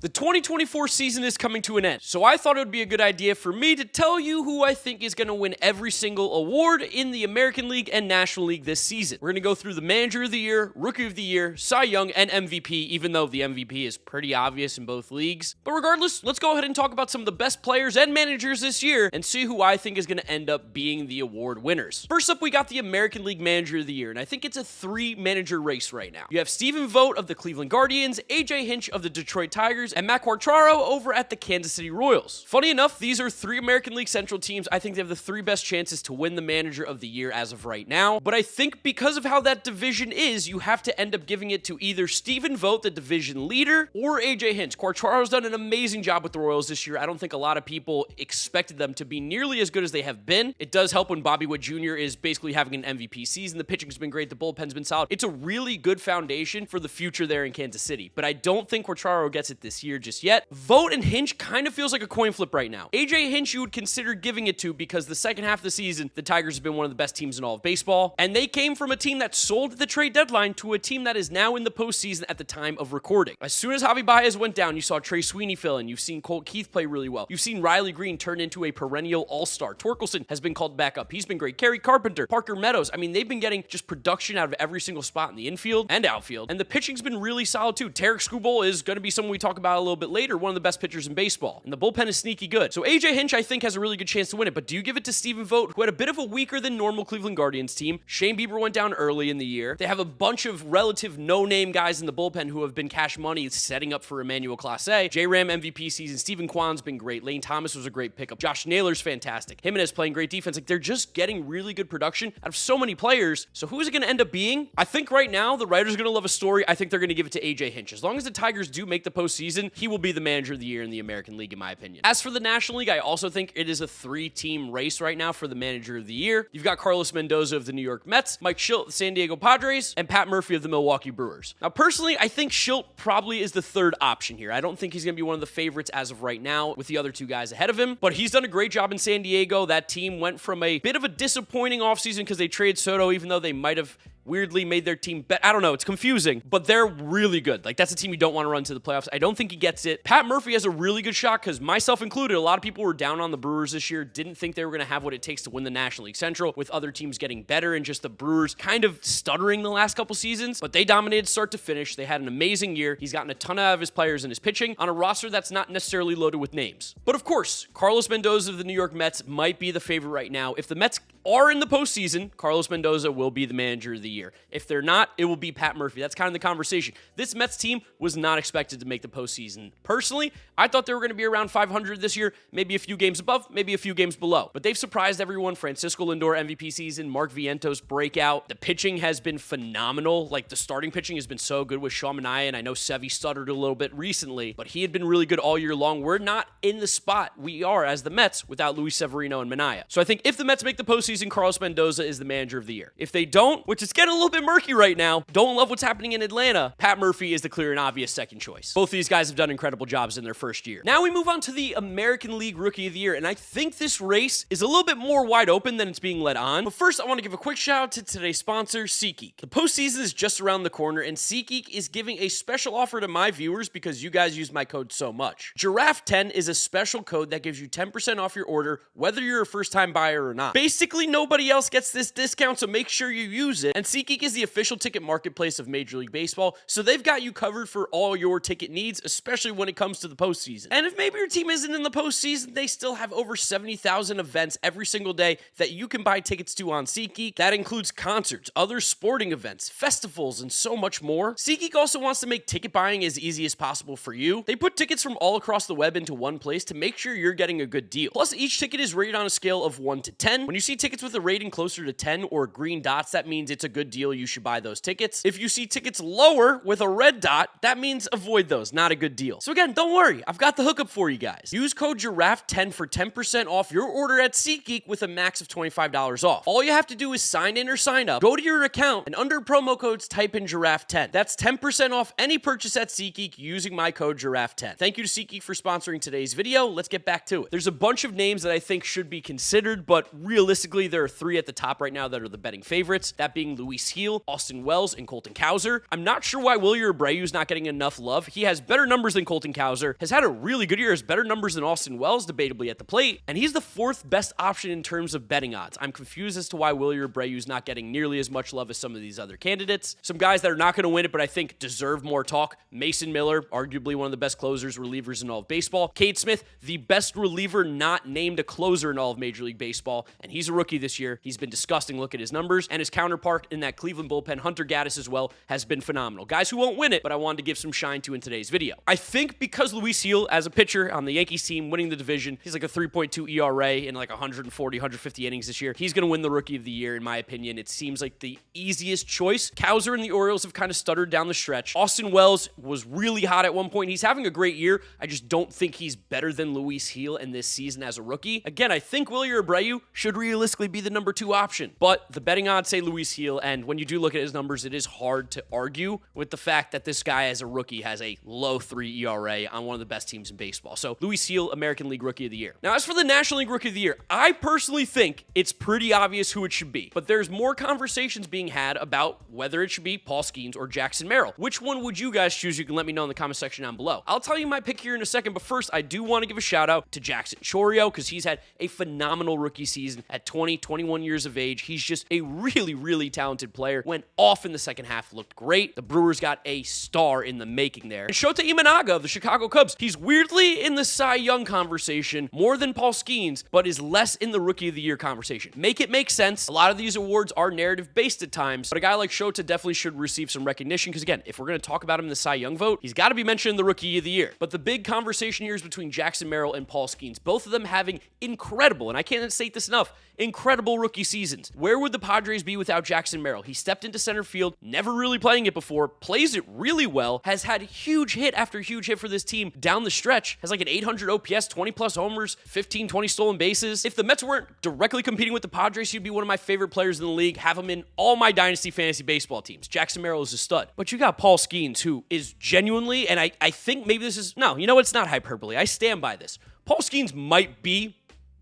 The 2024 season is coming to an end, so I thought it would be a good idea for me to tell you who I think is going to win every single award in the American League and National League this season. We're going to go through the Manager of the Year, Rookie of the Year, Cy Young, and MVP, even though the MVP is pretty obvious in both leagues. But regardless, let's go ahead and talk about some of the best players and managers this year and see who I think is going to end up being the award winners. First up, we got the American League Manager of the Year, and I think it's a three-manager race right now. You have Stephen Vogt of the Cleveland Guardians, AJ Hinch of the Detroit Tigers, and Matt Quatraro over at the Kansas City Royals. Funny enough, these are three American League Central teams. I think they have the three best chances to win the Manager of the Year as of right now. But I think because of how that division is, you have to end up giving it to either Stephen Vogt, the division leader, or AJ Hinch. Quatraro's done an amazing job with the Royals this year. I don't think a lot of people expected them to be nearly as good as they have been. It does help when Bobby Witt Jr. is basically having an MVP season. The pitching's been great. The bullpen's been solid. It's a really good foundation for the future there in Kansas City. But I don't think Quatraro gets it this year just yet. Vogt and Hinch kind of feels like a coin flip right now. AJ Hinch you would consider giving it to because the second half of the season, the Tigers have been one of the best teams in all of baseball, and they came from a team that sold at the trade deadline to a team that is now in the postseason at the time of recording. As soon as Javi Baez went down, you saw Trey Sweeney fill in. You've seen Colt Keith play really well. You've seen Riley Green turn into a perennial all-star. Torkelson has been called back up. He's been great. Kerry Carpenter, Parker Meadows. I mean, they've been getting just production out of every single spot in the infield and outfield, and the pitching's been really solid too. Tarek Skubal is going to be someone we talk about a little bit later, one of the best pitchers in baseball, and the bullpen is sneaky good. So AJ Hinch, I think, has a really good chance to win it, but do you give it to Stephen Vogt, who had a bit of a weaker than normal Cleveland Guardians team? Shane Bieber went down early in the year. They have a bunch of relative no-name guys in the bullpen who have been cash money setting up for Emmanuel Clase. J-Ram MVP season. Stephen Kwan's been great. Lane Thomas was a great pickup. Josh Naylor's fantastic. Jimenez playing great defense. Like, they're just getting really good production out of so many players. So who is it going to end up being? I think right now the writers are going to love a story. I think they're going to give it to AJ Hinch. As long as the Tigers do make the postseason, he will be the Manager of the Year in the American League, in my opinion. As for the National League, I also think it is a three-team race right now for the Manager of the Year. You've got Carlos Mendoza of the New York Mets, Mike Shildt of the San Diego Padres, and Pat Murphy of the Milwaukee Brewers. Now, personally, I think Shildt probably is the third option here. I don't think he's going to be one of the favorites as of right now with the other two guys ahead of him, but he's done a great job in San Diego. That team went from a bit of a disappointing offseason because they traded Soto, even though they might have weirdly made their team bet. I don't know. It's confusing, but they're really good. Like, that's a team you don't want to run to the playoffs. I don't think he gets it. Pat Murphy has a really good shot because, myself included, a lot of people were down on the Brewers this year, didn't think they were going to have what it takes to win the National League Central with other teams getting better and just the Brewers kind of stuttering the last couple seasons, but they dominated start to finish. They had an amazing year. He's gotten a ton out of his players and his pitching on a roster that's not necessarily loaded with names. But of course, Carlos Mendoza of the New York Mets might be the favorite right now. If the Mets are in the postseason, Carlos Mendoza will be the Manager of the Year. If they're not, it will be Pat Murphy. That's kind of the conversation. This Mets team was not expected to make the postseason. Personally, I thought they were going to be around 500 this year, maybe a few games above, maybe a few games below. But they've surprised everyone. Francisco Lindor MVP season, Mark Vientos breakout. The pitching has been phenomenal. Like, the starting pitching has been so good with Sean Manaea, and I know Sevy stuttered a little bit recently, but he had been really good all year long. We're not in the spot we are as the Mets without Luis Severino and Manaea. So I think if the Mets make the postseason, Carlos Mendoza is the Manager of the Year. If they don't, which is getting a little bit murky right now, don't love what's happening in Atlanta, Pat Murphy is the clear and obvious second choice. Both of these guys have done incredible jobs in their first year. Now we move on to the American League Rookie of the Year, and I think this race is a little bit more wide open than it's being led on. But first, I want to give a quick shout out to today's sponsor, SeatGeek. The postseason is just around the corner, and SeatGeek is giving a special offer to my viewers because you guys use my code so much. Giraffe10 is a special code that gives you 10% off your order, whether you're a first-time buyer or not. Basically, nobody else gets this discount, so make sure you use it. And SeatGeek is the official ticket marketplace of Major League Baseball, so they've got you covered for all your ticket needs, especially when it comes to the postseason. And if maybe your team isn't in the postseason, they still have over 70,000 events every single day that you can buy tickets to on SeatGeek. That includes concerts, other sporting events, festivals, and so much more. SeatGeek also wants to make ticket buying as easy as possible for you. They put tickets from all across the web into one place to make sure you're getting a good deal. Plus, each ticket is rated on a scale of 1 to 10. When you see tickets with a rating closer to 10 or green dots, that means it's a good deal. You should buy those tickets. If you see tickets lower with a red dot, that means avoid those. Not a good deal. So again, don't worry. I've got the hookup for you guys. Use code Giraffe10 for 10% off your order at SeatGeek with a max of $25 off. All you have to do is sign in or sign up, go to your account, and under promo codes, type in Giraffe10. That's 10% off any purchase at SeatGeek using my code Giraffe10. Thank you to SeatGeek for sponsoring today's video. Let's get back to it. There's a bunch of names that I think should be considered, but realistically, Basically, there are three at the top right now that are the betting favorites, that being Luis Gil, Austin Wells, and Colton Cowser. I'm not sure why Wilyer Abreu's not getting enough love. He has better numbers than Colton Cowser, has had a really good year, has better numbers than Austin Wells, debatably at the plate, and he's the fourth best option in terms of betting odds. I'm confused as to why Wilyer Abreu's not getting nearly as much love as some of these other candidates. Some guys that are not going to win it, but I think deserve more talk. Mason Miller, arguably one of the best closers, relievers in all of baseball. Cade Smith, the best reliever not named a closer in all of Major League Baseball, and he's a rookie this year. He's been disgusting. Look at his numbers, and his counterpart in that Cleveland bullpen, Hunter Gaddis as well, has been phenomenal. Guys who won't win it, but I wanted to give some shine to in today's video. I think because Luis Gil, as a pitcher on the Yankees team, winning the division, he's like a 3.2 ERA in like 140, 150 innings this year. He's going to win the Rookie of the Year, in my opinion. It seems like the easiest choice. Cowser and the Orioles have kind of stuttered down the stretch. Austin Wells was really hot at one point. He's having a great year. I just don't think he's better than Luis Gil in this season as a rookie. Again, I think Wilyer Abreu should realistically be the number 2 option, but the betting odds say Luis Gil, and when you do look at his numbers, it is hard to argue with the fact that this guy as a rookie has a low 3 ERA on one of the best teams in baseball. So Luis Gil, American League Rookie of the Year. Now, as for the National League Rookie of the Year, I personally think it's pretty obvious who it should be, but there's more conversations being had about whether it should be Paul Skeens or Jackson Merrill. Which one would you guys choose? You can let me know in the comment section down below. I'll tell you my pick here in a second, but first, I do want to give a shout out to Jackson Chourio because he's had a phenomenal rookie season at 21 years of age. He's just a really, really talented player. Went off in the second half, looked great. The Brewers got a star in the making there. And Shota Imanaga of the Chicago Cubs, he's weirdly in the Cy Young conversation more than Paul Skeens, but is less in the Rookie of the Year conversation. Make it make sense. A lot of these awards are narrative-based at times, but a guy like Shota definitely should receive some recognition because, again, if we're going to talk about him in the Cy Young vote, he's got to be mentioned in the Rookie of the Year. But the big conversation here is between Jackson Merrill and Paul Skeens, both of them having incredible, and I can't state this enough, incredible rookie seasons. Where would the Padres be without Jackson Merrill? He stepped into center field, never really playing it before, plays it really well, has had huge hit after huge hit for this team down the stretch, has like an 800 OPS, 20-plus homers, 15, 20 stolen bases. If the Mets weren't directly competing with the Padres, he'd be one of my favorite players in the league, have him in all my Dynasty fantasy baseball teams. Jackson Merrill is a stud. But you got Paul Skeens, who is genuinely, and I think maybe this is, no, you know, it's not hyperbole. I stand by this. Paul Skeens might be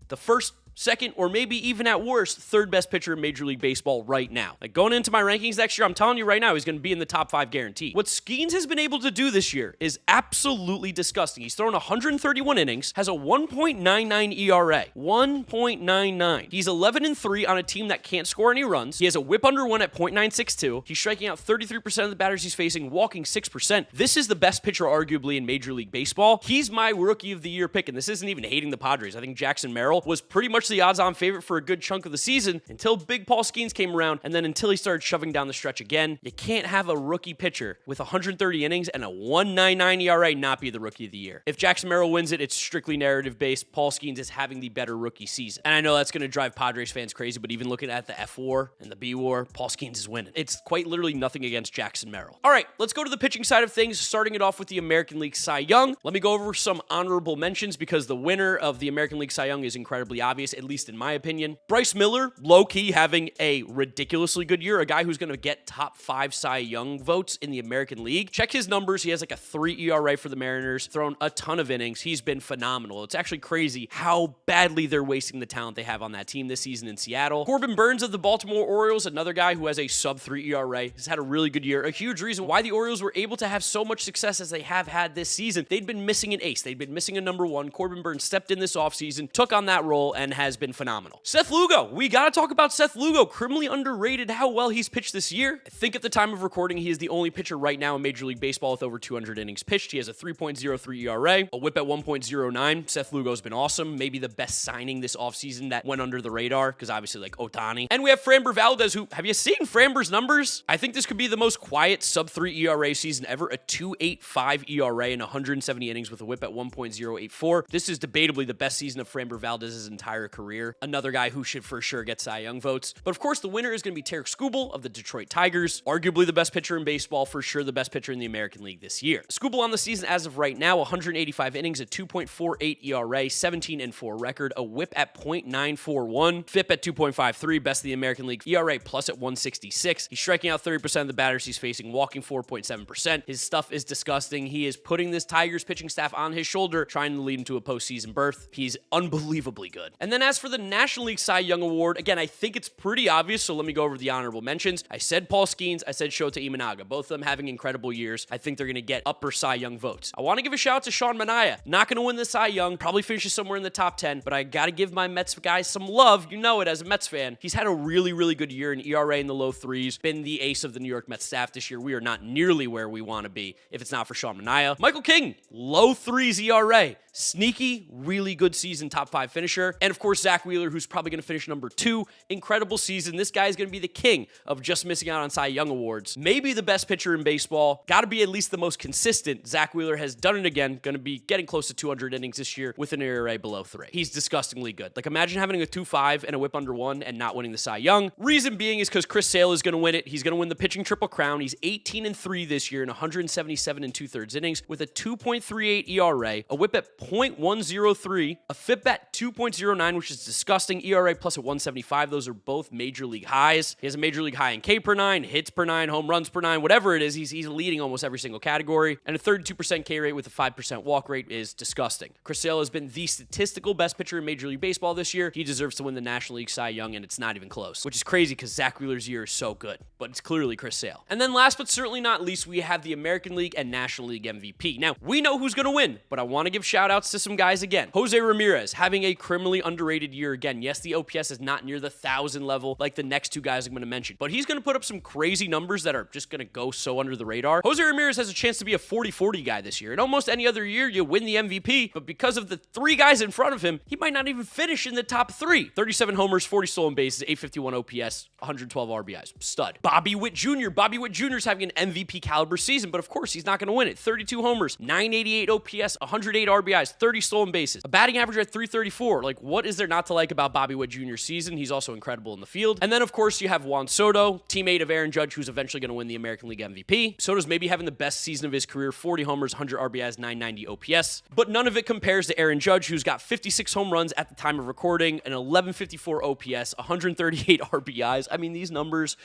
the first, second, or maybe even at worst, third best pitcher in Major League Baseball right now. Like going into my rankings next year, I'm telling you right now, he's going to be in the top 5 guaranteed. What Skeens has been able to do this year is absolutely disgusting. He's thrown 131 innings, has a 1.99 ERA. 1.99. He's 11-3 on a team that can't score any runs. He has a whip under 1 at .962. He's striking out 33% of the batters he's facing, walking 6%. This is the best pitcher arguably in Major League Baseball. He's my Rookie of the Year pick, and this isn't even hating the Padres. I think Jackson Merrill was pretty much the odds-on favorite for a good chunk of the season until Big Paul Skeens came around, and then until he started shoving down the stretch again. You can't have a rookie pitcher with 130 innings and a 1.99 ERA not be the Rookie of the Year. If Jackson Merrill wins it, it's strictly narrative-based. Paul Skeens is having the better rookie season. And I know that's going to drive Padres fans crazy, but even looking at the F WAR and the B WAR, Paul Skeens is winning. It's quite literally nothing against Jackson Merrill. All right, let's go to the pitching side of things, starting it off with the American League Cy Young. Let me go over some honorable mentions because the winner of the American League Cy Young is incredibly obvious, at least in my opinion. Bryce Miller, low-key having a ridiculously good year, a guy who's going to get top 5 Cy Young votes in the American League. Check his numbers. He has like a 3 ERA for the Mariners, thrown a ton of innings. He's been phenomenal. It's actually crazy how badly they're wasting the talent they have on that team this season in Seattle. Corbin Burns of the Baltimore Orioles, another guy who has a sub-3 ERA, has had a really good year. A huge reason why the Orioles were able to have so much success as they have had this season. They'd been missing an ace. They'd been missing a number 1. Corbin Burns stepped in this offseason, took on that role, and has been phenomenal. Seth Lugo. We got to talk about Seth Lugo. Criminally underrated how well he's pitched this year. I think at the time of recording, he is the only pitcher right now in Major League Baseball with over 200 innings pitched. He has a 3.03 ERA, a whip at 1.09. Seth Lugo's been awesome. Maybe the best signing this offseason that went under the radar because obviously like Ohtani. And we have Framber Valdez, who, have you seen Framber's numbers? I think this could be the most quiet sub-3 ERA season ever. A 2.85 ERA in 170 innings with a whip at 1.084. This is debatably the best season of Framber Valdez's entire career. Another guy who should for sure get Cy Young votes. But of course, the winner is going to be Tarik Skubal of the Detroit Tigers. Arguably the best pitcher in baseball, for sure the best pitcher in the American League this year. Skubal on the season as of right now, 185 innings, a 2.48 ERA, 17-4 record, a whip at .941, FIP at 2.53, best of the American League, ERA plus at 166. He's striking out 30% of the batters he's facing, walking 4.7%. His stuff is disgusting. He is putting this Tigers pitching staff on his shoulder, trying to lead him to a postseason berth. He's unbelievably good. And then as for the National League Cy Young Award, again, I think it's pretty obvious, so let me go over the honorable mentions. I said Paul Skeens, I said Shota Imanaga, both of them having incredible years. I think they're going to get upper Cy Young votes. I want to give a shout out to Sean Manaea. Not going to win the Cy Young, probably finishes somewhere in the top 10, but I got to give my Mets guys some love. You know it as a Mets fan. He's had a really, really good year, in ERA in the low threes, been the ace of the New York Mets staff this year. We are not nearly where we want to be if it's not for Sean Manaea. Michael King, low threes ERA. Sneaky, really good season, top 5 finisher. And of course, Zach Wheeler, who's probably going to finish number 2. Incredible season. This guy is going to be the king of just missing out on Cy Young awards. Maybe the best pitcher in baseball. Got to be at least the most consistent. Zach Wheeler has done it again. Going to be getting close to 200 innings this year with an ERA below 3. He's disgustingly good. Like, imagine having a 2.5 and a whip under 1 and not winning the Cy Young. Reason being is because Chris Sale is going to win it. He's going to win the pitching triple crown. He's 18-3 this year in 177 2/3 innings with a 2.38 ERA, a whip at .103, a FIP at 2.09, which is disgusting. ERA plus at 175. Those are both major league highs. He has a major league high in K per 9, hits per 9, home runs per 9, whatever it is. He's leading almost every single category. And a 32% K rate with a 5% walk rate is disgusting. Chris Sale has been the statistical best pitcher in Major League Baseball this year. He deserves to win the National League Cy Young, and it's not even close, which is crazy because Zach Wheeler's year is so good. But it's clearly Chris Sale. And then last but certainly not least, we have the American League and National League MVP. Now, we know who's going to win, but I want to give shout outs to some guys again. Jose Ramirez having a criminally underrated year again. Yes, the OPS is not near the 1,000 level like the next two guys I'm going to mention, but he's going to put up some crazy numbers that are just going to go so under the radar. Jose Ramirez has a chance to be a 40-40 guy this year. In almost any other year, you win the MVP, but because of the 3 guys in front of him, he might not even finish in the top 3. 37 homers, 40 stolen bases, 851 OPS, 112 RBIs. Stud. Bobby Witt Jr. Bobby Witt Jr. is having an MVP caliber season, but of course, he's not going to win it. 32 homers, 988 OPS, 108 RBIs, 30 stolen bases, a batting average at 334. Like, what is there not to like about Bobby Witt Jr.'s season? He's also incredible in the field. And then, of course, you have Juan Soto, teammate of Aaron Judge, who's eventually going to win the American League MVP. Soto's maybe having the best season of his career, 40 homers, 100 RBIs, 990 OPS. But none of it compares to Aaron Judge, who's got 56 home runs at the time of recording, an 1154 OPS, 138 RBIs. I mean, these numbers,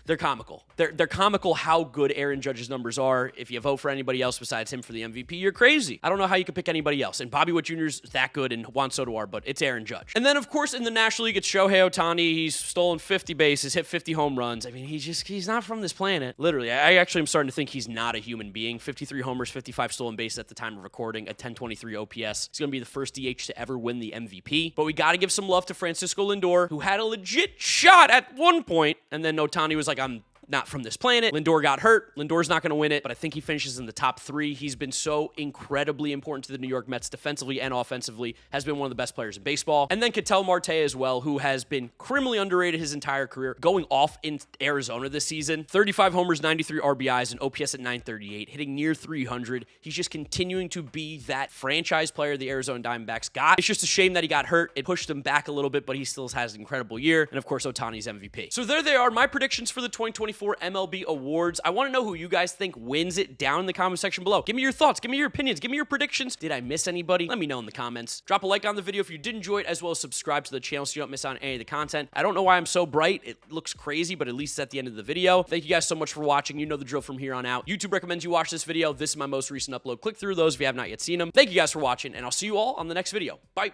they're comical. They're comical how good Aaron Judge's numbers are. If you vote for anybody else besides him for the MVP, you're crazy. I don't know how you could pick anybody else. And Bobby Witt Jr.'s that good and Juan Soto are, but it's Aaron Judge. And then, of course, in the National League, it's Shohei Ohtani. He's stolen 50 bases, hit 50 home runs. I mean, he's not from this planet. Literally, I actually am starting to think he's not a human being. 53 homers, 55 stolen bases at the time of recording, a 1023 OPS. He's going to be the first DH to ever win the MVP. But we got to give some love to Francisco Lindor, who had a legit shot at one point, and then Ohtani was like, I'm not from this planet. Lindor got hurt. Lindor's not going to win it, but I think he finishes in the top 3. He's been so incredibly important to the New York Mets defensively and offensively, has been one of the best players in baseball. And then Ketel Marte as well, who has been criminally underrated his entire career, going off in Arizona this season. 35 homers, 93 RBIs, and OPS at 938, hitting near 300. He's just continuing to be that franchise player the Arizona Diamondbacks got. It's just a shame that he got hurt. It pushed him back a little bit, but he still has an incredible year. And of course, Ohtani's MVP. So there they are, my predictions for the 2024 MLB Awards. I want to know who you guys think wins it down in the comment section below. Give me your thoughts. Give me your opinions. Give me your predictions. Did I miss anybody? Let me know in the comments. Drop a like on the video if you did enjoy it, as well as subscribe to the channel so you don't miss out on any of the content. I don't know why I'm so bright. It looks crazy, but at least it's at the end of the video. Thank you guys so much for watching. You know the drill from here on out. YouTube recommends you watch this video. This is my most recent upload. Click through those if you have not yet seen them. Thank you guys for watching, and I'll see you all on the next video. Bye.